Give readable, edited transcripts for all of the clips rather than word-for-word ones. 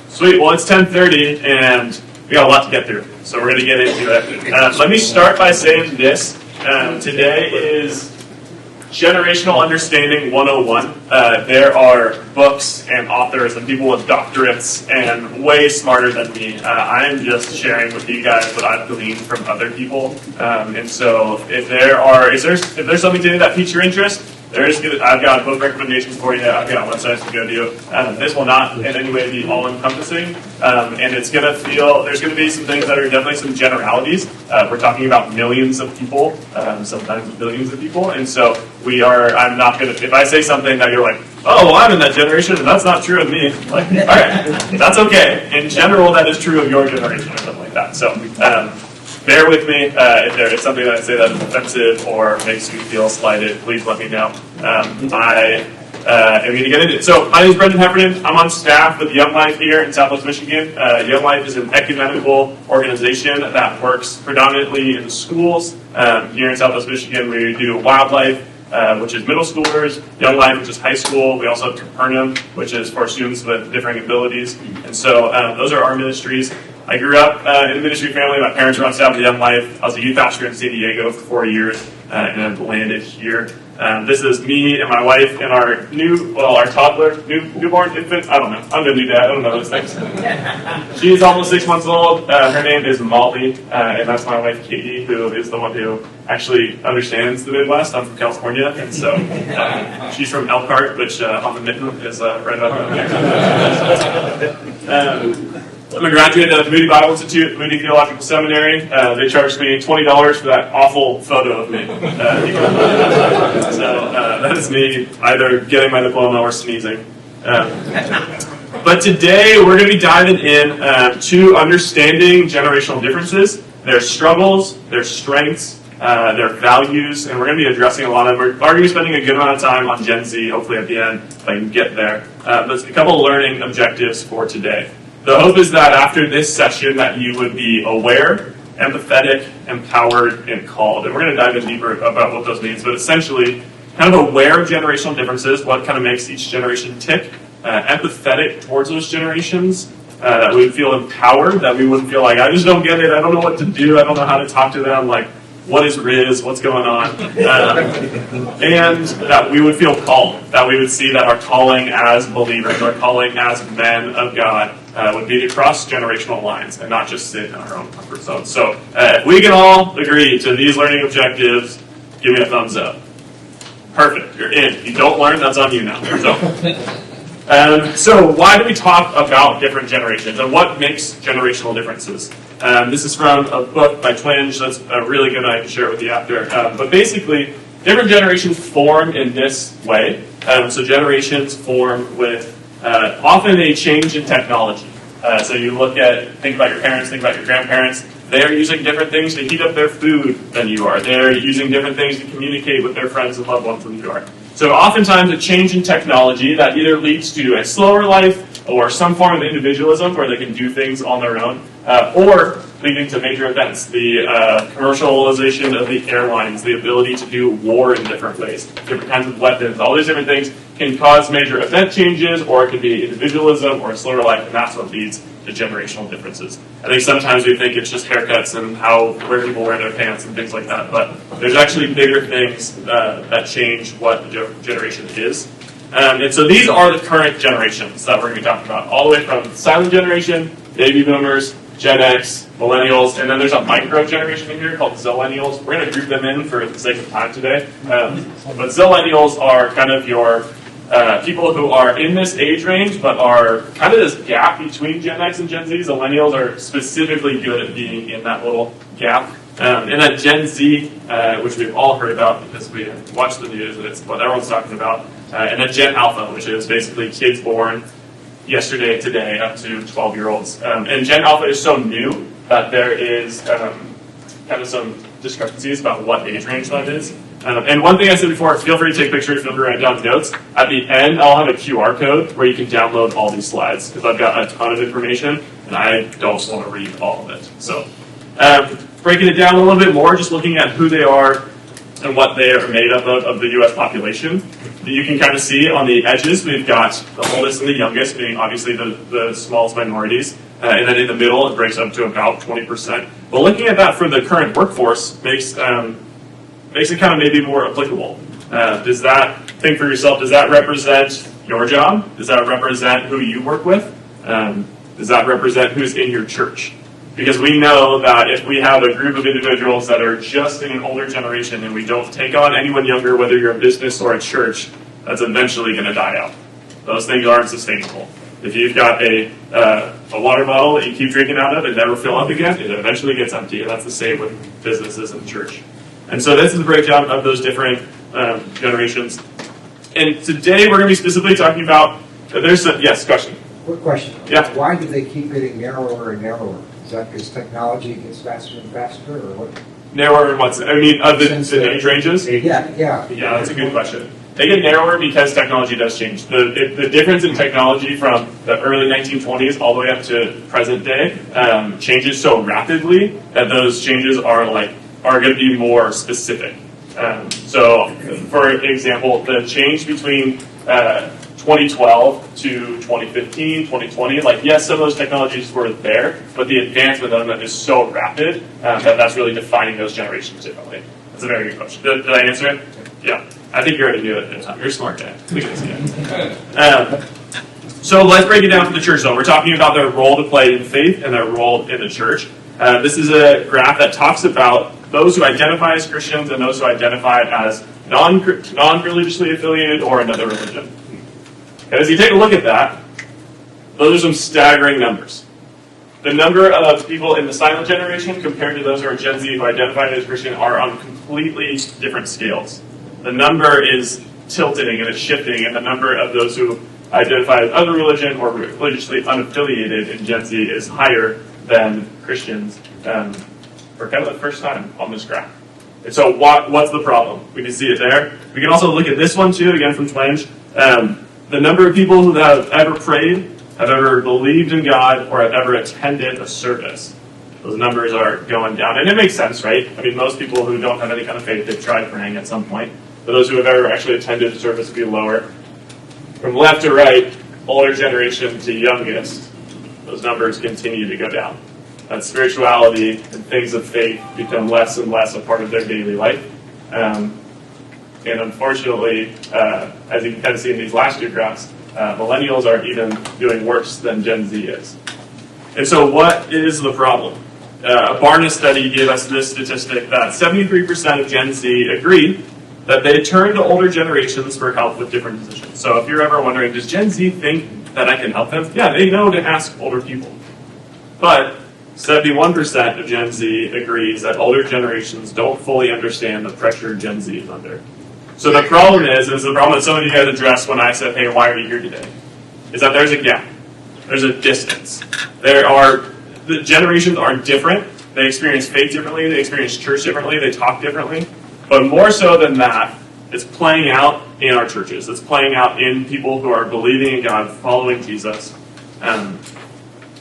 Sweet. Well, it's 10:30, and we got a lot to get through, so we're going to get into it. Let me start by saying this. Today is Generational Understanding 101. There are books and authors and people with doctorates and way smarter than me. I'm just sharing with you guys what I've gleaned from other people. And so if there's something today that piques your interest, I've got book recommendations for you. I've got websites to go to. This will not in any way be all-encompassing, and it's going to there's going to be some things that are definitely some generalities. We're talking about millions of people, sometimes billions of people, and so I'm not going to, if I say something that you're like, oh, well, I'm in that generation, and that's not true of me, like, all right, that's okay. In general, that is true of your generation or something like that. So, bear with me if there is something that I say that is offensive or makes you feel slighted. Please let me know. I am going to get into it. So my name is Brendan Heffernan. I'm on staff with Young Life here in Southwest Michigan. Young Life is an ecumenical organization that works predominantly in schools. Here in Southwest Michigan, we do wildlife, which is middle schoolers, Young Life, which is high school. We also have Capernaum, which is for students with differing abilities. And so those are our ministries. I grew up in a ministry family. My parents were on staff with Young Life. I was a youth pastor in San Diego for 4 years and then landed here. This is me and my wife and our toddler, newborn infant. I don't know. I'm a new dad. I don't know those things. She's almost 6 months old. Her name is Molly, and that's my wife, Katie, who is the one who actually understands the Midwest. I'm from California, and so she's from Elkhart, which on the mitten is right about there. I'm a graduate of Moody Bible Institute, Moody Theological Seminary. They charged me $20 for that awful photo of me. So that is me either getting my diploma or sneezing. But today we're going to be diving in to understanding generational differences, their struggles, their strengths, their values, and we're going to be addressing a lot of them. We're already spending a good amount of time on Gen Z, hopefully at the end, if I can get there. There's a couple of learning objectives for today. The hope is that after this session that you would be aware, empathetic, empowered, and called. And we're going to dive in deeper about what those means, but essentially kind of aware of generational differences, what kind of makes each generation tick, empathetic towards those generations, that we would feel empowered, that we wouldn't feel like, I just don't get it, I don't know what to do, I don't know how to talk to them, like, what is Riz, what's going on? And that we would feel called, that we would see that our calling as believers, our calling as men of God, would be to cross generational lines and not just sit in our own comfort zone. So if we can all agree to these learning objectives, give me a thumbs up. Perfect, you're in. If you don't learn, that's on you now. So why do we talk about different generations and what makes generational differences? This is from a book by Twinge that's really good. I can share it with you after. But basically, different generations form in this way. So generations form with often a change in technology. So you think about your parents, think about your grandparents. They're using different things to heat up their food than you are. They're using different things to communicate with their friends and loved ones than you are. So oftentimes a change in technology that either leads to a slower life or some form of individualism where they can do things on their own, or leading to major events, the commercialization of the airlines, the ability to do war in different ways, different kinds of weapons, all these different things can cause major event changes, or it could be individualism or a slower life, and that's what leads to generational differences. I think sometimes we think it's just haircuts and where people wear their pants and things like that, but there's actually bigger things that change what the generation is. And so these are the current generations that we're going to be talking about, all the way from the silent generation, baby boomers, Gen X, millennials, and then there's a micro generation in here called zillennials. We're going to group them in for the sake of time today. But zillennials are kind of your people who are in this age range, but are kind of this gap between Gen X and Gen Z. Zillennials are specifically good at being in that little gap. And then Gen Z, which we've all heard about because we watch the news and it's what everyone's talking about. And then Gen Alpha, which is basically kids born yesterday, today, up to 12-year-olds. And Gen Alpha is so new that there is kind of some discrepancies about what age range that is. And one thing I said before, feel free to take pictures, feel free to write down notes. At the end, I'll have a QR code where you can download all these slides, because I've got a ton of information, and I don't want to read all of it. So, breaking it down a little bit more, just looking at who they are and what they are made up of the U.S. population. You can kind of see on the edges, we've got the oldest and the youngest, being obviously the smallest minorities. And then in the middle, it breaks up to about 20%. But looking at that for the current workforce makes it kind of maybe more applicable. Does that, think for yourself, does that represent your job? Does that represent who you work with? Does that represent who's in your church? Because we know that if we have a group of individuals that are just in an older generation and we don't take on anyone younger, whether you're a business or a church, that's eventually going to die out. Those things aren't sustainable. If you've got a water bottle that you keep drinking out of and never fill up again, it eventually gets empty, and that's the same with businesses and church. And so this is a breakdown of those different generations. And today we're going to be specifically talking about, yes, question. Quick question. Yeah. Why do they keep getting narrower and narrower? Is that because technology gets faster and faster, or what? Narrower in what sense? I mean, the age ranges? Yeah. Yeah, that's a good question. They get narrower because technology does change. The difference in technology from the early 1920s all the way up to present day changes so rapidly that those changes are going to be more specific. So, for example, the change between 2012 to 2015, 2020, yes, some of those technologies were there, but the advancement of them is so rapid that that's really defining those generations differently. That's a very good question. Did I answer it? Yeah. I think you already knew it. You're a smart guy. Look at this guy. So let's break it down for the church, though. We're talking about their role to play in faith and their role in the church. This is a graph that talks about those who identify as Christians and those who identify as non-religiously affiliated or another religion. And as you take a look at that, those are some staggering numbers. The number of people in the silent generation compared to those who are Gen Z who identify as Christian are on completely different scales. The number is tilting and it's shifting, and the number of those who identify as other religion or religiously unaffiliated in Gen Z is higher than Christians for kind of the first time on this graph. And so what's the problem? We can see it there. We can also look at this one too, again from Twenge. The number of people who have ever prayed, have ever believed in God, or have ever attended a service. Those numbers are going down. And it makes sense, right? I mean, most people who don't have any kind of faith, they've tried praying at some point. But those who have ever actually attended a service would be lower. From left to right, older generation to youngest, those numbers continue to go down. That spirituality and things of faith become less and less a part of their daily life. And unfortunately, as you can kind of see in these last two graphs, millennials are even doing worse than Gen Z is. And so what is the problem? A Barna study gave us this statistic that 73% of Gen Z agree that they turn to older generations for help with different decisions. So if you're ever wondering, does Gen Z think that I can help them? Yeah, they know to ask older people. But 71% of Gen Z agrees that older generations don't fully understand the pressure Gen Z is under. So the problem is the problem that some of you guys addressed when I said, hey, why are you here today? Is that there's a gap. There's a distance. The generations are different. They experience faith differently. They experience church differently. They talk differently. But more so than that, it's playing out in our churches. It's playing out in people who are believing in God, following Jesus. And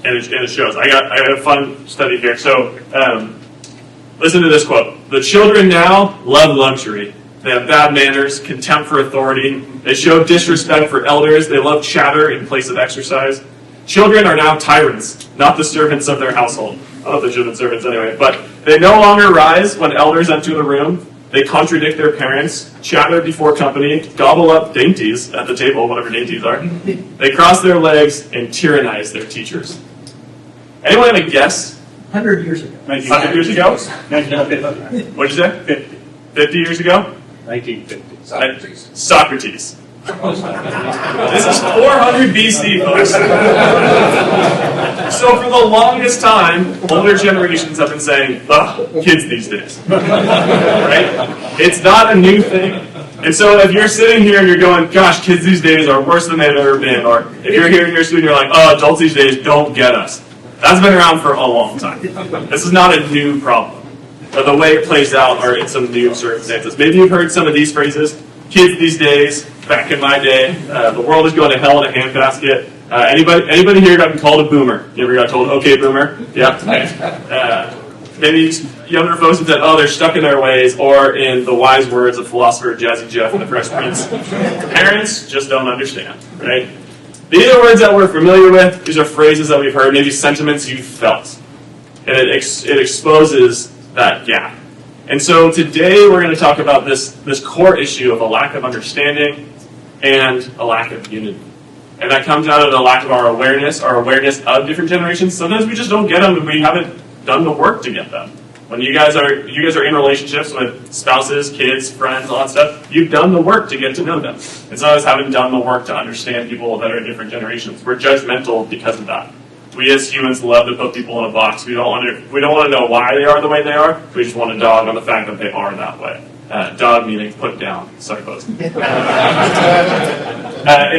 it shows. I got a fun study here. So listen to this quote. The children now love luxury. They have bad manners, contempt for authority. They show disrespect for elders. They love chatter in place of exercise. Children are now tyrants, not the servants of their household. I don't know if they should have been servants anyway. But they no longer rise when elders enter the room. They contradict their parents, chatter before company, gobble up dainties at the table, whatever dainties are. They cross their legs and tyrannize their teachers. Anyone have a guess? 100 years ago. 100 years ago? 1950. What'd you say? 50. 50 years ago? 1950. Socrates. This is 400 BC, folks. So for the longest time, older generations have been saying, ugh, kids these days. Right? It's not a new thing. And so if you're sitting here and you're going, gosh, kids these days are worse than they've ever been, or if you're here in your student, you're like, oh, adults these days don't get us. That's been around for a long time. This is not a new problem. But the way it plays out are in some new circumstances. Maybe you've heard some of these phrases. Kids these days, back in my day, the world is going to hell in a handbasket. Anybody here gotten called a boomer? You ever got told, okay, boomer? Yeah. maybe younger folks have said, oh, they're stuck in their ways, or in the wise words of philosopher Jazzy Jeff and the Fresh Prince, parents just don't understand, right? These are words that we're familiar with. These are phrases that we've heard, maybe sentiments you've felt. And it exposes that gap. And so today we're going to talk about this core issue of a lack of understanding and a lack of unity. And that comes out of the lack of our awareness of different generations. Sometimes we just don't get them and we haven't done the work to get them. When you guys are in relationships with spouses, kids, friends, all that stuff, you've done the work to get to know them. It's not us having done the work to understand people that are in different generations. We're judgmental because of that. We as humans love to put people in a box. We don't want to know why they are the way they are. We just want to dog on the fact that they are that way. Dog meaning put down. Sorry, folks. And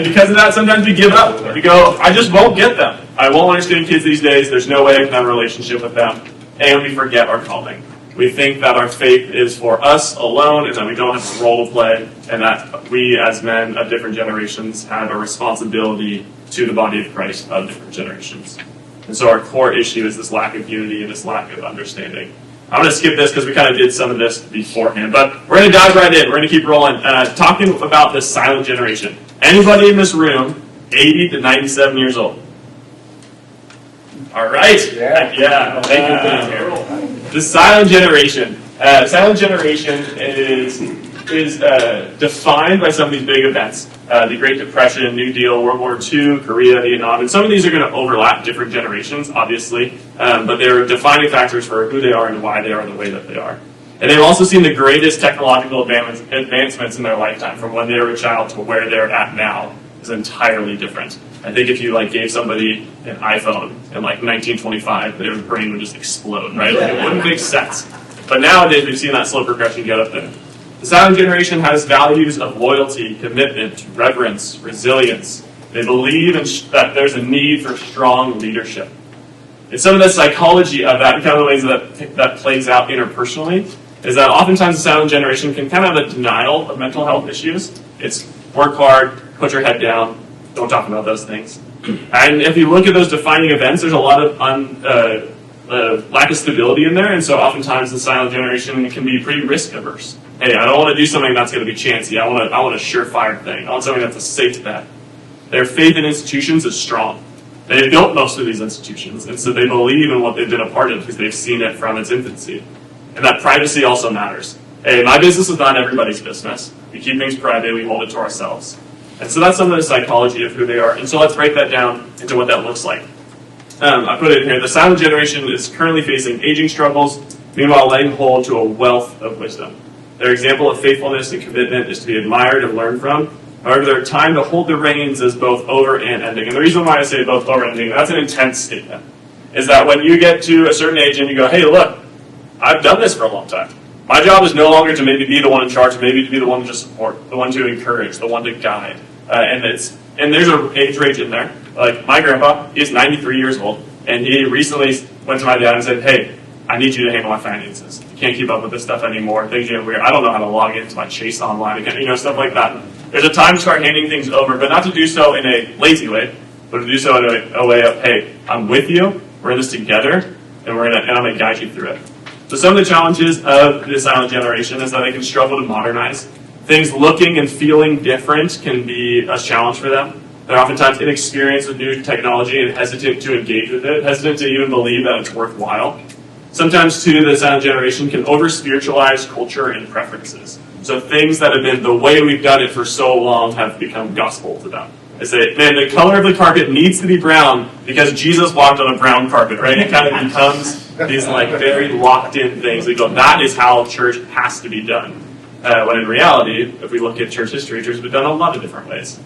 because of that, sometimes we give up. We go, I just won't get them. I won't understand kids these days. There's no way I can have a relationship with them. And we forget our calling. We think that our faith is for us alone and that we don't have a role to play, and that we as men of different generations have a responsibility to the body of Christ of different generations. And so our core issue is this lack of unity and this lack of understanding. I'm going to skip this because we kind of did some of this beforehand, but we're going to dive right in. We're going to keep rolling. Talking about the silent generation. Anybody in this room 80 to 97 years old? All right. Yeah. Thank you for being here. The silent generation. Silent generation is defined by some of these big events. The Great Depression, New Deal, World War II, Korea, Vietnam. And some of these are going to overlap different generations, obviously. But they're defining factors for who they are and why they are the way that they are. And they've also seen the greatest technological advancements in their lifetime, from when they were a child to where they're at now, is entirely different. I think if you gave somebody an iPhone in 1925, their brain would just explode, right? It wouldn't make sense. But nowadays we've seen that slow progression get up there. The silent generation has values of loyalty, commitment, reverence, resilience. They believe that there's a need for strong leadership. And some of the psychology of that, kind of the ways that plays out interpersonally, is that oftentimes the silent generation can kind of have a denial of mental health issues. It's work hard, put your head down, don't talk about those things. And if you look at those defining events, there's a lot of lack of stability in there, and so oftentimes the silent generation can be pretty risk averse. Hey, I don't want to do something that's going to be chancy. I want a surefire thing. I want something that's a safe bet. Their faith in institutions is strong. They built most of these institutions, and so they believe in what they've been a part of because they've seen it from its infancy. And that privacy also matters. Hey, my business is not everybody's business. We keep things private. We hold it to ourselves. And so that's some of the psychology of who they are. And so let's break that down into what that looks like. I put it in here. The silent generation is currently facing aging struggles, meanwhile laying hold to a wealth of wisdom. Their example of faithfulness and commitment is to be admired and learned from. However, their time to hold the reins is both over and ending. And the reason why I say both over and ending, that's an intense statement, is that when you get to a certain age and you go, hey, look, I've done this for a long time. My job is no longer to maybe be the one in charge, maybe to be the one to support, the one to encourage, the one to guide. And there's an age range in there. Like my grandpa, he's 93 years old, and he recently went to my dad and said, hey, I need you to handle my finances. I can't keep up with this stuff anymore. Things get weird. I don't know how to log into my Chase online again, stuff like that. There's a time to start handing things over, but not to do so in a lazy way, but to do so in a way of, hey, I'm with you, we're in this together, and I'm going to guide you through it. So some of the challenges of the silent generation is that they can struggle to modernize. Things looking and feeling different can be a challenge for them. They're oftentimes inexperienced with new technology and hesitant to engage with it, hesitant to even believe that it's worthwhile. Sometimes, too, the silent generation can over-spiritualize culture and preferences. So things that have been the way we've done it for so long have become gospel to them. They say, man, the color of the carpet needs to be brown because Jesus walked on a brown carpet, right? It kind of becomes these very locked-in things. We go, that is how church has to be done. When in reality, if we look at church history, church has been done a lot of different ways.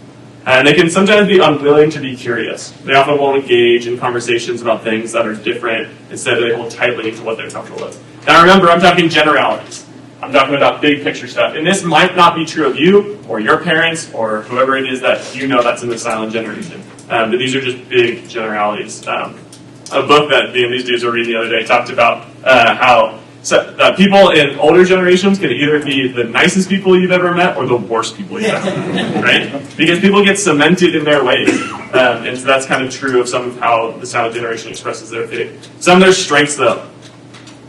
And they can sometimes be unwilling to be curious. They often won't engage in conversations about things that are different. Instead, they hold tightly to what they're comfortable with. Now remember, I'm talking generalities. I'm talking about big picture stuff. And this might not be true of you, or your parents, or whoever it is that that's in the silent generation. But these are just big generalities. A book that these dudes were reading the other day talked about how people in older generations can either be the nicest people you've ever met or the worst people you've ever met, right? Because people get cemented in their ways. And so that's kind of true of some of how the silent generation expresses their faith. Some of their strengths, though.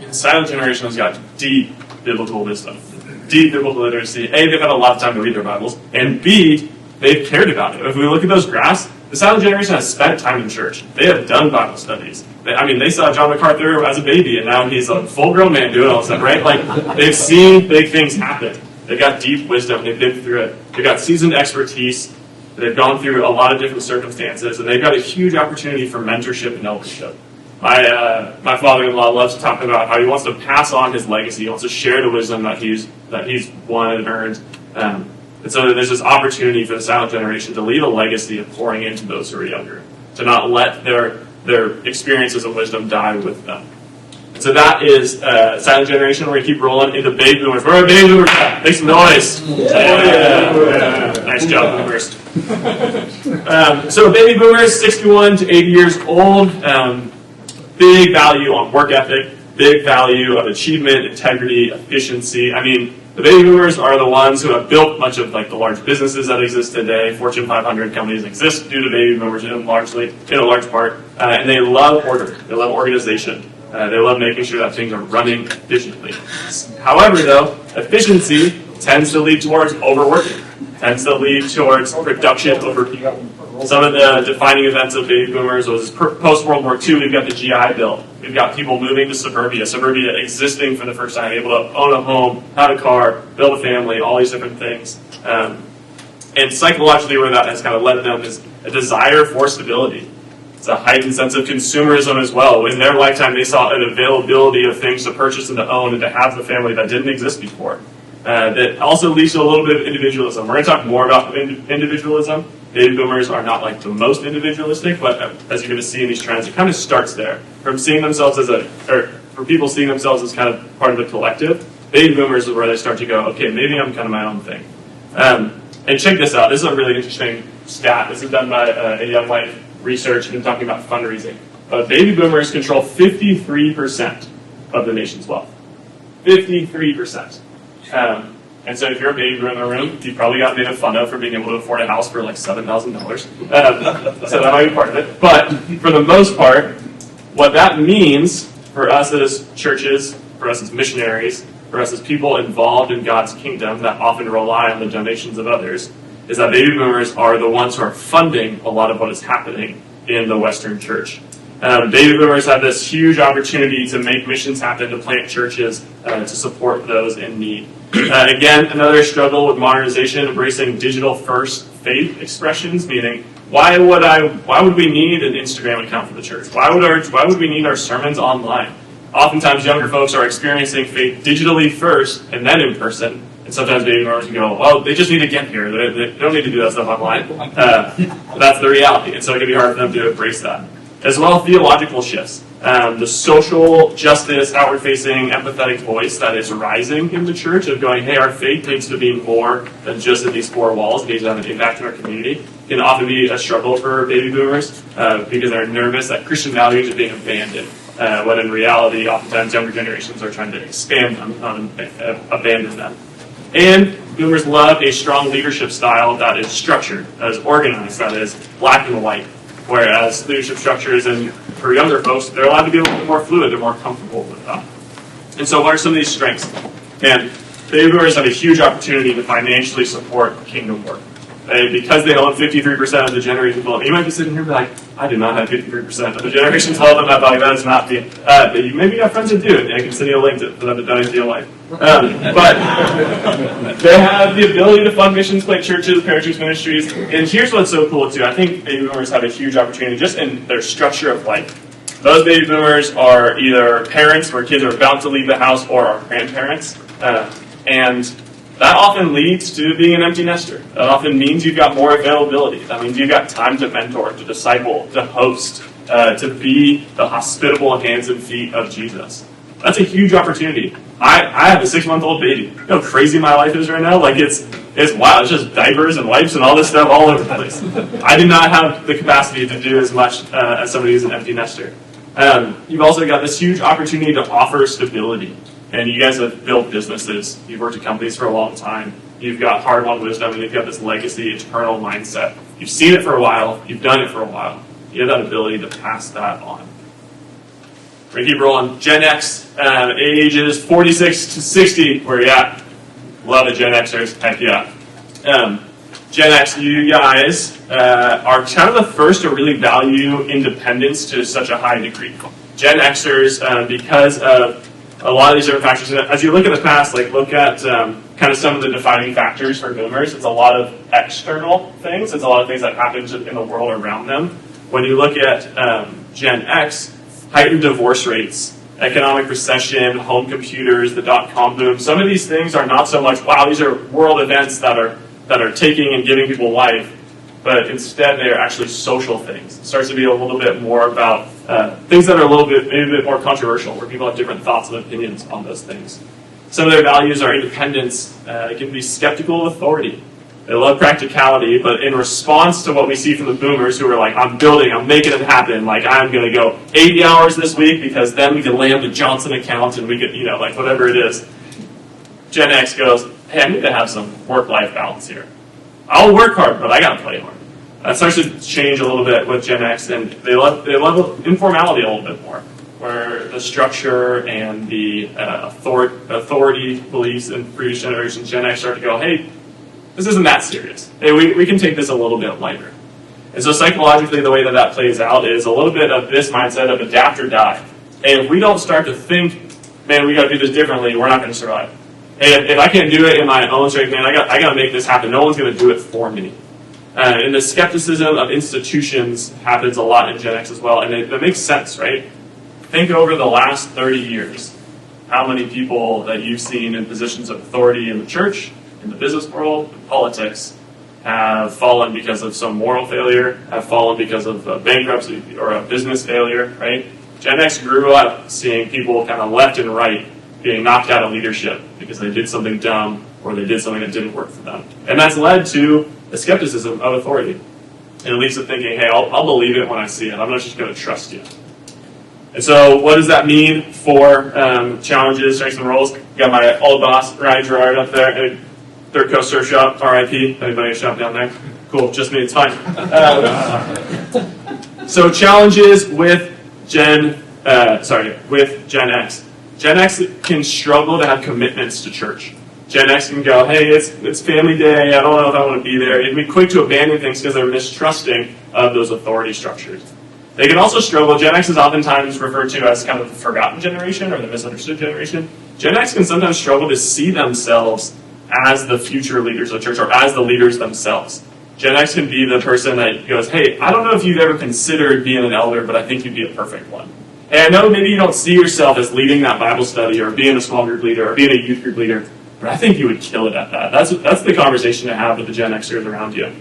And the silent generation has got deep biblical wisdom, deep biblical literacy. A, they've had a lot of time to read their Bibles, and B, they've cared about it. If we look at those graphs, the silent generation has spent time in church. They have done Bible studies. They saw John MacArthur as a baby, and now he's a full-grown man doing all this stuff, right? Like, they've seen big things happen. They've got deep wisdom. They've been through it. They've got seasoned expertise. They've gone through a lot of different circumstances, and they've got a huge opportunity for mentorship and eldership. My father-in-law loves to talk about how he wants to pass on his legacy. He wants to share the wisdom that he's won and earned. And so there's this opportunity for the silent generation to leave a legacy of pouring into those who are younger, to not let their experiences of wisdom die with them. And so that is silent generation. We're going to keep rolling into baby boomers. Where are baby boomers at? Make some noise. Yeah. Nice job, boomers. So baby boomers, 61 to 80 years old. Big value on work ethic, big value of achievement, integrity, efficiency. The baby boomers are the ones who have built much of the large businesses that exist today. Fortune 500 companies exist due to baby boomers in a large part. And they love order. They love organization. They love making sure that things are running efficiently. However, though, efficiency tends to lead towards overworking, tends to lead towards production over people. Some of the defining events of baby boomers was post-World War II, we've got the GI Bill. We've got people moving to suburbia existing for the first time, able to own a home, have a car, build a family, all these different things. And psychologically, where that has kind of led them is a desire for stability. It's a heightened sense of consumerism as well. In their lifetime, they saw an availability of things to purchase and to own and to have the family that didn't exist before. That also leads to a little bit of individualism. We're going to talk more about individualism. Baby boomers are not the most individualistic, but as you're going to see in these trends, it kind of starts there. From seeing themselves for people seeing themselves as kind of part of the collective, baby boomers is where they start to go, okay, maybe I'm kind of my own thing. And check this out. This is a really interesting stat. This is done by a Young Life research and talking about fundraising. Baby boomers control 53% of the nation's wealth. 53%. And so if you're a baby boomer in the room, you probably got made fun of for being able to afford a house for $7,000. So that might be part of it. But for the most part, what that means for us as churches, for us as missionaries, for us as people involved in God's kingdom that often rely on the donations of others, is that baby boomers are the ones who are funding a lot of what is happening in the Western church. Baby boomers have this huge opportunity to make missions happen, to plant churches, to support those in need. Again, another struggle with modernization, embracing digital-first faith expressions, meaning why would we need an Instagram account for the church? Why would we need our sermons online? Oftentimes, younger folks are experiencing faith digitally first and then in person. And sometimes baby boomers can go, well, they just need to get here. They don't need to do that stuff online. That's the reality. And so it can be hard for them to embrace that. As well, theological shifts. The social justice, outward-facing, empathetic voice that is rising in the church of going, hey, our faith needs to be more than just in these four walls. It needs to have an impact in our community. Can often be a struggle for baby boomers because they're nervous that Christian values are being abandoned. When in reality, oftentimes younger generations are trying to expand them, abandon them. And boomers love a strong leadership style that is structured, that is organized, that is black and white. Whereas leadership structures, and for younger folks, they're allowed to be a little bit more fluid, they're more comfortable with that. And so what are some of these strengths? And baby boomers have a huge opportunity to financially support kingdom work. Because they own 53% of the generation's wealth. You might be sitting here and be like, I do not have 53% of the generation's wealth. I'm not like, that is not me. Maybe you have friends that do, and I can send you a link to them to donate to your life. But they have the ability to fund missions, plant churches, parachurch ministries. And here's what's so cool, too. I think baby boomers have a huge opportunity just in their structure of life. Those baby boomers are either parents where kids are about to leave the house or are grandparents. And that often leads to being an empty nester. That often means you've got more availability. That means you've got time to mentor, to disciple, to host, to be the hospitable hands and feet of Jesus. That's a huge opportunity. I have a 6-month-old baby. You know how crazy my life is right now? It's wild. It's just diapers and wipes and all this stuff all over the place. I do not have the capacity to do as much as somebody who's an empty nester. You've also got this huge opportunity to offer stability. And you guys have built businesses. You've worked at companies for a long time. You've got hard-won wisdom, and you've got this legacy, eternal mindset. You've seen it for a while. You've done it for a while. You have that ability to pass that on. We keep rolling. Gen X, ages 46 to 60. Where you at? Love it, Gen Xers. Heck yeah. Gen X, you guys are kind of the first to really value independence to such a high degree. Gen Xers, because of a lot of these different factors, as you look at the past, like look at kind of some of the defining factors for boomers, it's a lot of external things. It's a lot of things that happen in the world around them. When you look at Gen X, heightened divorce rates, economic recession, home computers, the dot-com boom, some of these things are not so much, wow, these are world events that are taking and giving people life, but instead they are actually social things. It starts to be a little bit more about things that are maybe a bit more controversial, where people have different thoughts and opinions on those things. Some of their values are independence. They can be skeptical of authority. They love practicality, but in response to what we see from the boomers who are like, I'm making it happen, like I'm going to go 80 hours this week because then we can land the Johnson account and we could, like whatever it is. Gen X goes, hey, I need to have some work-life balance here. I'll work hard, but I got to play hard. That starts to change a little bit with Gen X, and they love informality a little bit more, where the structure and the authority beliefs in previous generations, Gen X start to go, hey, this isn't that serious. Hey, we can take this a little bit lighter. And so psychologically, the way that plays out is a little bit of this mindset of adapt or die. Hey, if we don't start to think, man, we got to do this differently, we're not going to survive. Hey, if I can't do it in my own strength, man, I got to make this happen. No one's going to do it for me. And the skepticism of institutions happens a lot in Gen X as well, and it makes sense, right? Think over the last 30 years, how many people that you've seen in positions of authority in the church, in the business world, in politics, have fallen because of some moral failure, have fallen because of bankruptcy or a business failure, right? Gen X grew up seeing people kind of left and right being knocked out of leadership because they did something dumb or they did something that didn't work for them. And that's led to the skepticism of authority. And it leads to thinking, hey, I'll believe it when I see it. I'm not just going to trust you. And so what does that mean for challenges, strengths, and roles? Got my old boss, Ryan Gerard, up there. Third Coast Surf Shop, RIP. Anybody shop down there? Cool, just me, it's fine. So challenges with Gen X. Gen X can struggle to have commitments to church. Gen X can go, hey, it's family day, I don't know if I want to be there. And be quick to abandon things because they're mistrusting of those authority structures. They can also struggle. Gen X is oftentimes referred to as kind of the forgotten generation or the misunderstood generation. Gen X can sometimes struggle to see themselves as the future leaders of church or as the leaders themselves. Gen X can be the person that goes, hey, I don't know if you've ever considered being an elder, but I think you'd be a perfect one. And I know maybe you don't see yourself as leading that Bible study or being a small group leader or being a youth group leader, but I think you would kill it at that. That's the conversation to have with the Gen Xers around you.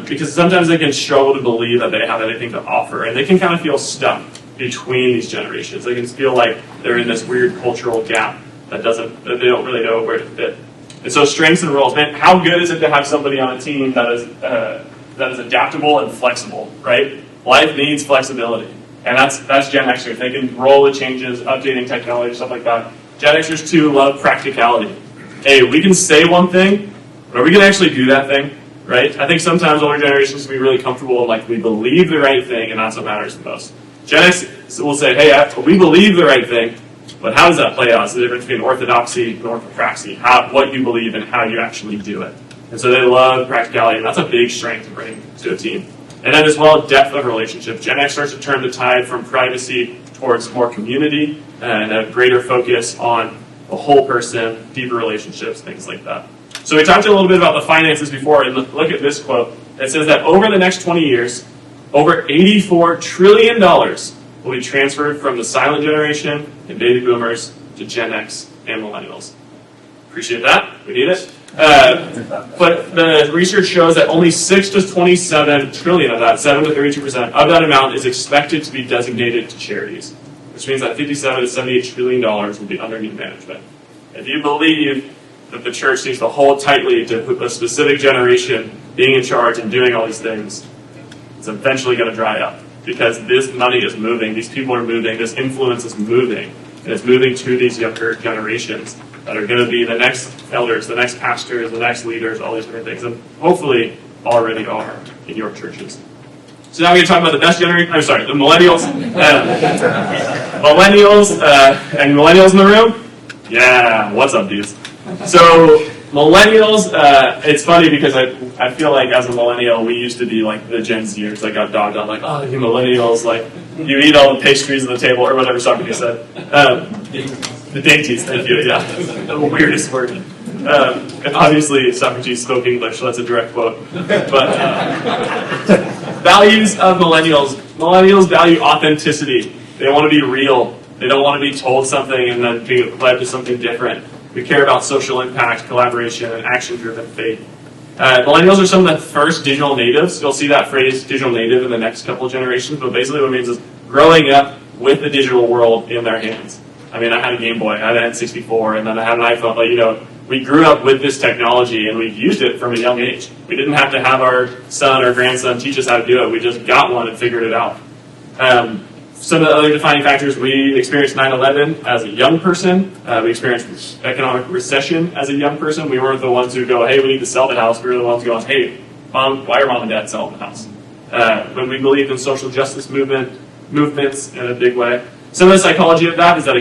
Because sometimes they can struggle to believe that they have anything to offer, and they can kind of feel stuck between these generations. They can feel like they're in this weird cultural gap that they don't really know where to fit. And so strengths and roles, man, how good is it to have somebody on a team that is adaptable and flexible, right? Life needs flexibility. And that's Gen Xers. They can roll with changes, updating technology, stuff like that. Gen Xers, too, love practicality. Hey, we can say one thing, but are we going to actually do that thing, right? I think sometimes older generations can be really comfortable in, like, we believe the right thing, and that's what matters the most. Gen X will say, hey, we believe the right thing, but how does that play out? It's the difference between orthodoxy and orthopraxy, what you believe and how you actually do it. And so they love practicality, and that's a big strength to bring to a team. And then as well, depth of relationships. Gen X starts to turn the tide from privacy towards more community and a greater focus on the whole person, deeper relationships, things like that. So we talked a little bit about the finances before, and look at this quote. It says that over the next 20 years, over $84 trillion will be transferred from the silent generation and baby boomers to Gen X and millennials. Appreciate that. We need it. But the research shows that only 6 to 27 trillion of that, 7 to 32% of that amount is expected to be designated to charities, which means that 57 to 78 trillion dollars will be under new management. If you believe that the church needs to hold tightly to a specific generation being in charge and doing all these things, it's eventually going to dry up because this money is moving, these people are moving, this influence is moving, and it's moving to these younger generations that are going to be the next elders, the next pastors, the next leaders, all these different things, and hopefully already are in your churches. So now we're going to talk about the best generation, the millennials. Millennials, any millennials in the room? Yeah, what's up, dudes? So, millennials, it's funny because I feel like as a millennial, we used to be like the Gen Zers that got dogged on, like, oh, you millennials, like, you eat all the pastries on the table, or whatever Socrates said. The dainties, thank you, yeah. The weirdest word. And obviously, Socrates spoke English, so that's a direct quote. But values of millennials. Millennials value authenticity. They want to be real. They don't want to be told something and then be led to something different. We care about social impact, collaboration, and action-driven faith. Millennials are some of the first digital natives. You'll see that phrase, digital native, in the next couple of generations, but basically what it means is growing up with the digital world in their hands. I mean, I had a Game Boy, I had an N64, and then I had an iPhone. But, we grew up with this technology, and we've used it from a young age. We didn't have to have our son or grandson teach us how to do it. We just got one and figured it out. Some of the other defining factors, we experienced 9/11 as a young person. We experienced economic recession as a young person. We weren't the ones who go, hey, we need to sell the house. We were the ones going, hey, Mom, why are Mom and Dad selling the house? When we believed in social justice movements in a big way. Some of the psychology of that is that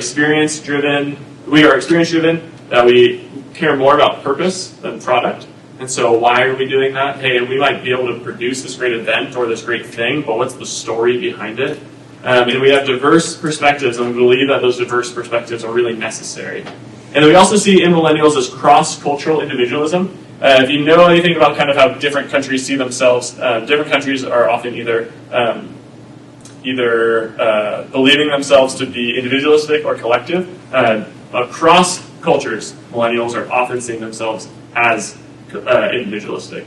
we are experience-driven, that we care more about purpose than product. And so why are we doing that? Hey, we might be able to produce this great event or this great thing, but what's the story behind it? And we have diverse perspectives, and we believe that those diverse perspectives are really necessary. And we also see in millennials as cross-cultural individualism. If you know anything about kind of how different countries see themselves, different countries are often either believing themselves to be individualistic or collective. Across cultures, millennials are often seeing themselves as individualistic.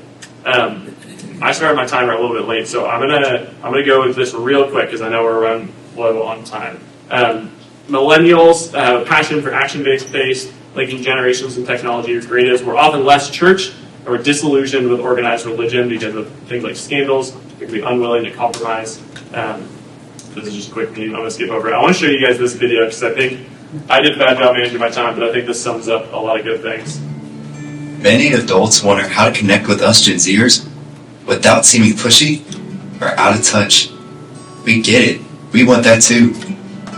I started my timer a little bit late, so I'm gonna go with this real quick because I know we're running low on time. Millennials have a passion for action-based faith, linking generations and technology with creatives. We're often less church, and we're disillusioned with organized religion because of things like scandals. We can be unwilling to compromise. This is just a quick theme. I'm going to skip over it. I want to show you guys this video because I think I did a bad job managing my time, but I think this sums up a lot of good things. Many adults wonder how to connect with us Gen Zers without seeming pushy or out of touch. We get it. We want that too.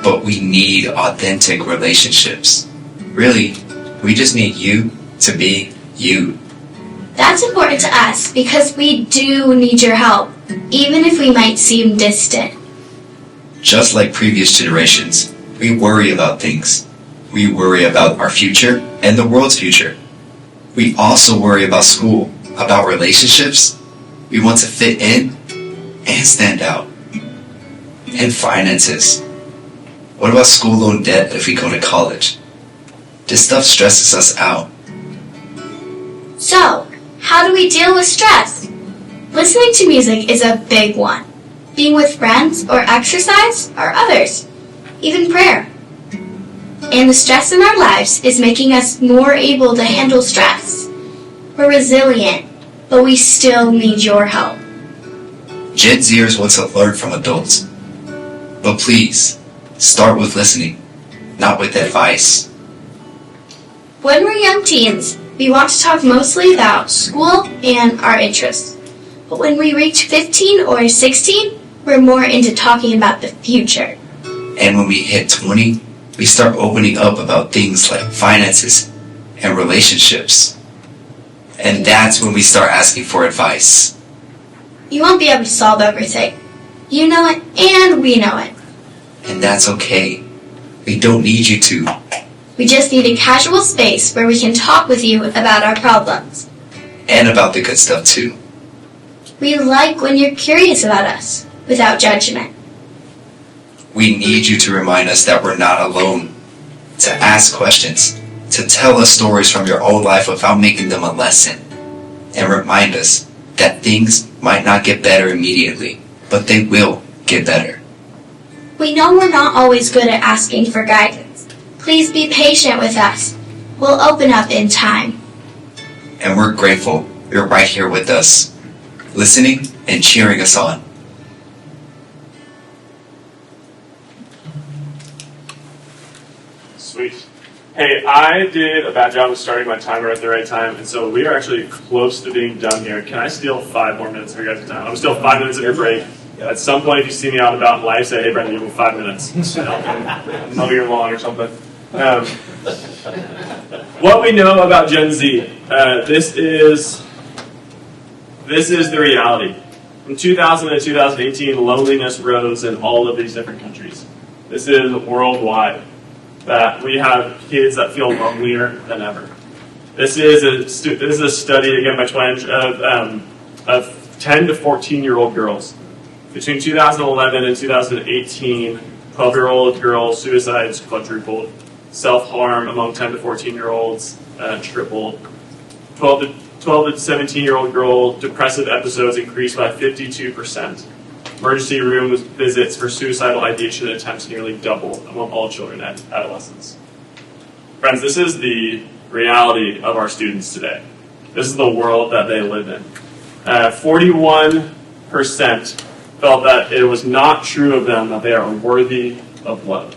But we need authentic relationships. Really, we just need you to be you. That's important to us because we do need your help, even if we might seem distant. Just like previous generations, we worry about things. We worry about our future and the world's future. We also worry about school, about relationships. We want to fit in and stand out. And finances. What about school loan debt if we go to college? This stuff stresses us out. So, how do we deal with stress? Listening to music is a big one. Being with friends or exercise are others. Even prayer. And the stress in our lives is making us more able to handle stress. We're resilient, but we still need your help. Gen Zers want to learn from adults. But please, start with listening, not with advice. When we're young teens, we want to talk mostly about school and our interests. But when we reach 15 or 16, we're more into talking about the future. And when we hit 20, we start opening up about things like finances and relationships. And that's when we start asking for advice. You won't be able to solve everything. You know it, and we know it. And that's okay. We don't need you to. We just need a casual space where we can talk with you about our problems. And about the good stuff too. We like when you're curious about us, without judgment. We need you to remind us that we're not alone. To ask questions. To tell us stories from your own life without making them a lesson. And remind us that things might not get better immediately, but they will get better. We know we're not always good at asking for guidance. Please be patient with us. We'll open up in time. And we're grateful you're right here with us, listening and cheering us on. Sweet. Hey, I did a bad job of starting my timer at the right time, and so we are actually close to being done here. Can I steal 5 more minutes of your guys' time? I'm going to steal 5 minutes of your break, At some point, if you see me out and about in life, say, hey, Brendan, give me 5 minutes. Mow your lawn or something. What we know about Gen Z, this is the reality. From 2000 to 2018, loneliness rose in all of these different countries. This is worldwide. That we have kids that feel lonelier than ever. This is a study, again, by Twenge, of 10 to 14-year-old girls. Between 2011 and 2018, 12-year-old girl suicides quadrupled. Self-harm among 10 to 14-year-olds tripled. 12 to 17-year-old girl depressive episodes increased by 52%. Emergency room visits for suicidal ideation attempts nearly doubled among all children and adolescents. Friends, this is the reality of our students today. This is the world that they live in. 41% felt that it was not true of them that they are worthy of love.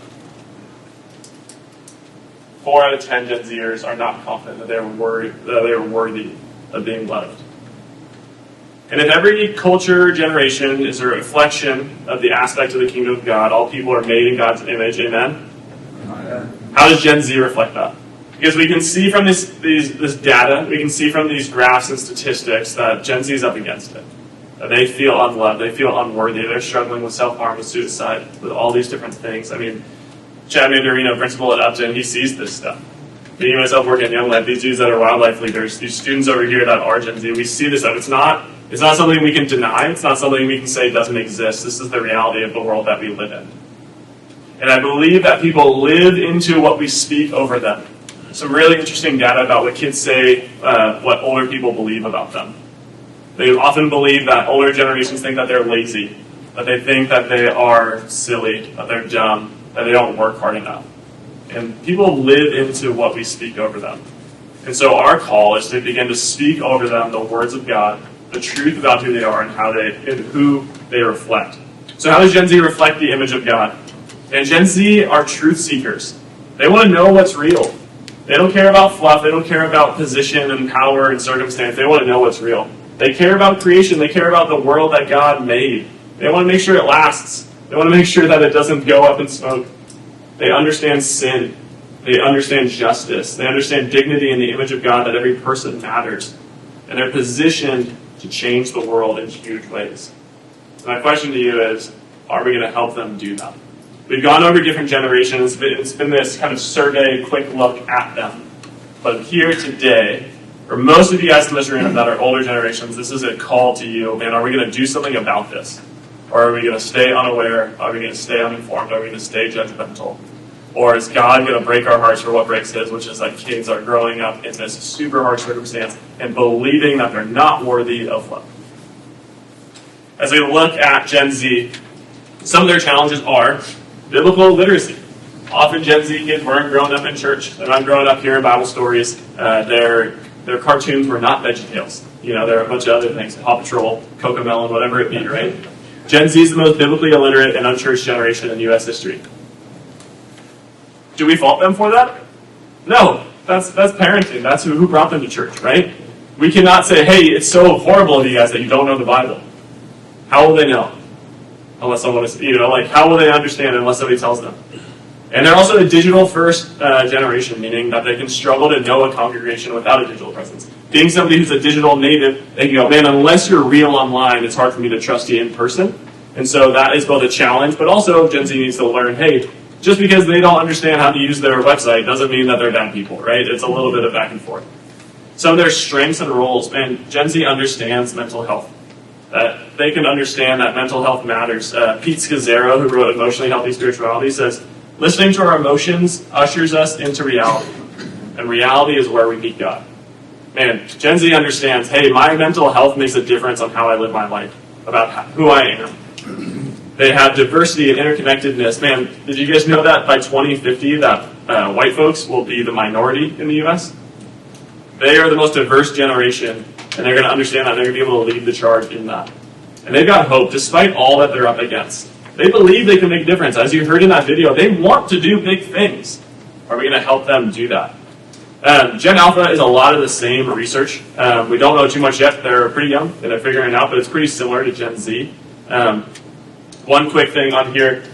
4 out of 10 Gen Zers are not confident that they are worthy of being loved. And if every culture generation is a reflection of the aspect of the kingdom of God, all people are made in God's image, amen? How does Gen Z reflect that? Because we can see from this data, we can see from these graphs and statistics that Gen Z is up against it. That they feel unloved, they feel unworthy, they're struggling with self-harm, with suicide, with all these different things. I mean, Chad Mandarino, principal at Upton, he sees this stuff. Me and myself work at Young Life, these dudes that are wildlife leaders, these students over here that are Gen Z, we see this stuff. It's not something we can deny. It's not something we can say doesn't exist. This is the reality of the world that we live in. And I believe that people live into what we speak over them. Some really interesting data about what kids say, what older people believe about them. They often believe that older generations think that they're lazy, that they think that they are silly, that they're dumb, that they don't work hard enough. And people live into what we speak over them. And so our call is to begin to speak over them the words of God, the truth about who they are and who they reflect. So how does Gen Z reflect the image of God? And Gen Z are truth seekers. They want to know what's real. They don't care about fluff. They don't care about position and power and circumstance. They want to know what's real. They care about creation. They care about the world that God made. They want to make sure it lasts. They want to make sure that it doesn't go up in smoke. They understand sin. They understand justice. They understand dignity in the image of God, that every person matters. And they're positioned to change the world in huge ways. My question to you is, are we going to help them do that? We've gone over different generations. It's been this kind of survey, quick look at them. But here today, for most of you guys in this room that are older generations, this is a call to you. Man, are we going to do something about this? Or are we going to stay unaware? Are we going to stay uninformed? Are we going to stay judgmental? Or is God going to break our hearts for what breaks His, which is that kids are growing up in this super hard circumstance and believing that they're not worthy of love? As we look at Gen Z, some of their challenges are biblical literacy. Often Gen Z kids weren't growing up in church. They're not growing up hearing Bible stories. Their cartoons were not VeggieTales. There are a bunch of other things, Paw Patrol, Cocomelon, whatever it be, right? Gen Z is the most biblically illiterate and unchurched generation in U.S. history. Do we fault them for that? No. That's parenting. That's who brought them to church, right? We cannot say, hey, it's so horrible of you guys that you don't know the Bible. How will they know? Unless someone is, how will they understand unless somebody tells them? And they're also a digital-first generation, meaning that they can struggle to know a congregation without a digital presence. Being somebody who's a digital native, they can go, man, unless you're real online, it's hard for me to trust you in person. And so that is both a challenge, but also Gen Z needs to learn, hey, just because they don't understand how to use their website doesn't mean that they're bad people, right? It's a little bit of back and forth. Some of their strengths and roles, man, Gen Z understands mental health. That they can understand that mental health matters. Pete Scazzaro, who wrote Emotionally Healthy Spirituality, says, listening to our emotions ushers us into reality. And reality is where we meet God. Man, Gen Z understands, hey, my mental health makes a difference on how I live my life, about who I am. They have diversity and interconnectedness. Man, did you guys know that by 2050 that white folks will be the minority in the U.S.? They are the most diverse generation, and they're going to understand that. They're going to be able to lead the charge in that. And they've got hope, despite all that they're up against. They believe they can make a difference. As you heard in that video, they want to do big things. Are we going to help them do that? Gen Alpha is a lot of the same research. We don't know too much yet. They're pretty young, and they're figuring it out, but it's pretty similar to Gen Z. One quick thing on here.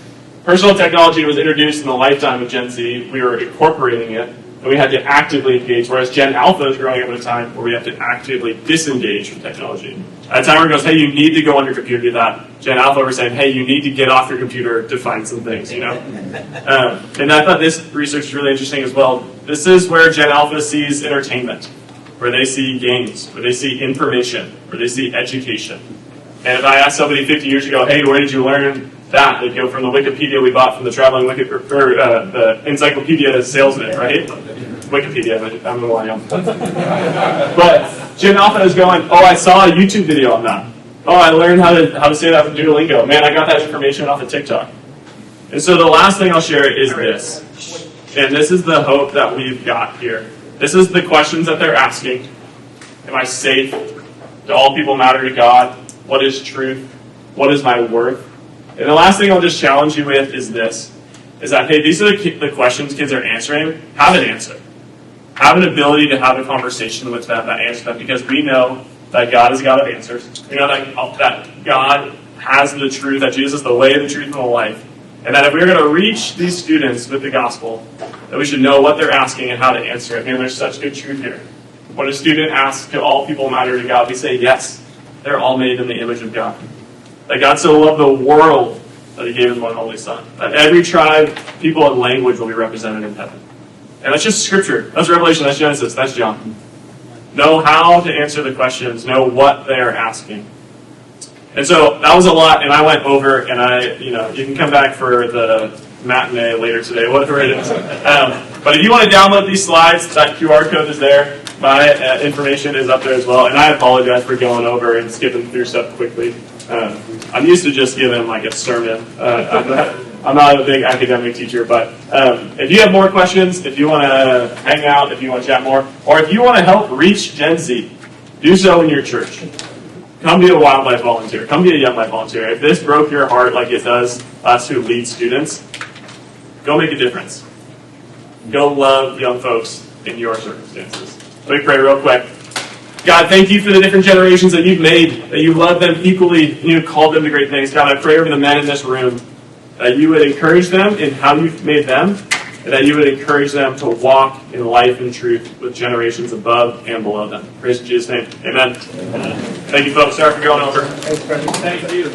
Personal technology was introduced in the lifetime of Gen Z. We were incorporating it, and we had to actively engage, whereas Gen Alpha is growing up at a time where we have to actively disengage from technology. At a time where it goes, hey, you need to go on your computer to do that. Gen Alpha were saying, hey, you need to get off your computer to find some things, you know? And I thought this research is really interesting as well. This is where Gen Alpha sees entertainment, where they see games, where they see information, where they see education. And if I asked somebody 50 years ago, hey, where did you learn that? They'd go from the Wikipedia we bought from the traveling the encyclopedia salesman, right? Wikipedia, I'm a millennial. But Gen Alpha is going, oh, I saw a YouTube video on that. Oh, I learned how to say that from Duolingo. Man, I got that information off of TikTok. And so the last thing I'll share is this. And this is the hope that we've got here. This is the questions that they're asking. Am I safe? Do all people matter to God? What is truth? What is my worth? And the last thing I'll just challenge you with is this. Is that, hey, these are the questions kids are answering. Have an answer. Have an ability to have a conversation with them that answers them, because we know that God is a God of answers. We know that God has the truth, that Jesus is the way, the truth, and the life. And that if we're going to reach these students with the gospel, that we should know what they're asking and how to answer it. Man, there's such good truth here. When a student asks, do all people matter to God? We say, yes, they're all made in the image of God. That God so loved the world that he gave his one and only Son. That every tribe, people, and language will be represented in heaven. And that's just Scripture. That's Revelation. That's Genesis. That's John. Know how to answer the questions. Know what they're asking. And so that was a lot, and I went over, and you can come back for the matinee later today, whatever it is. But if you want to download these slides, that QR code is there. My information is up there as well. And I apologize for going over and skipping through stuff quickly. I'm used to just giving like a sermon. I'm not a big academic teacher, but if you have more questions, if you want to hang out, if you want to chat more, or if you want to help reach Gen Z, do so in your church. Come be a wildlife volunteer. Come be a young life volunteer. If this broke your heart like it does us who lead students, go make a difference. Go love young folks in your circumstances. Let me pray real quick. God, thank you for the different generations that you've made, that you love them equally, and you've called them to great things. God, I pray over the men in this room that you would encourage them in how you've made them, and that you would encourage them to walk in life and truth with generations above and below them. Praise in Jesus' name. Amen. Thank you, folks. Sorry for going over. Thanks, Brendan. Thank you.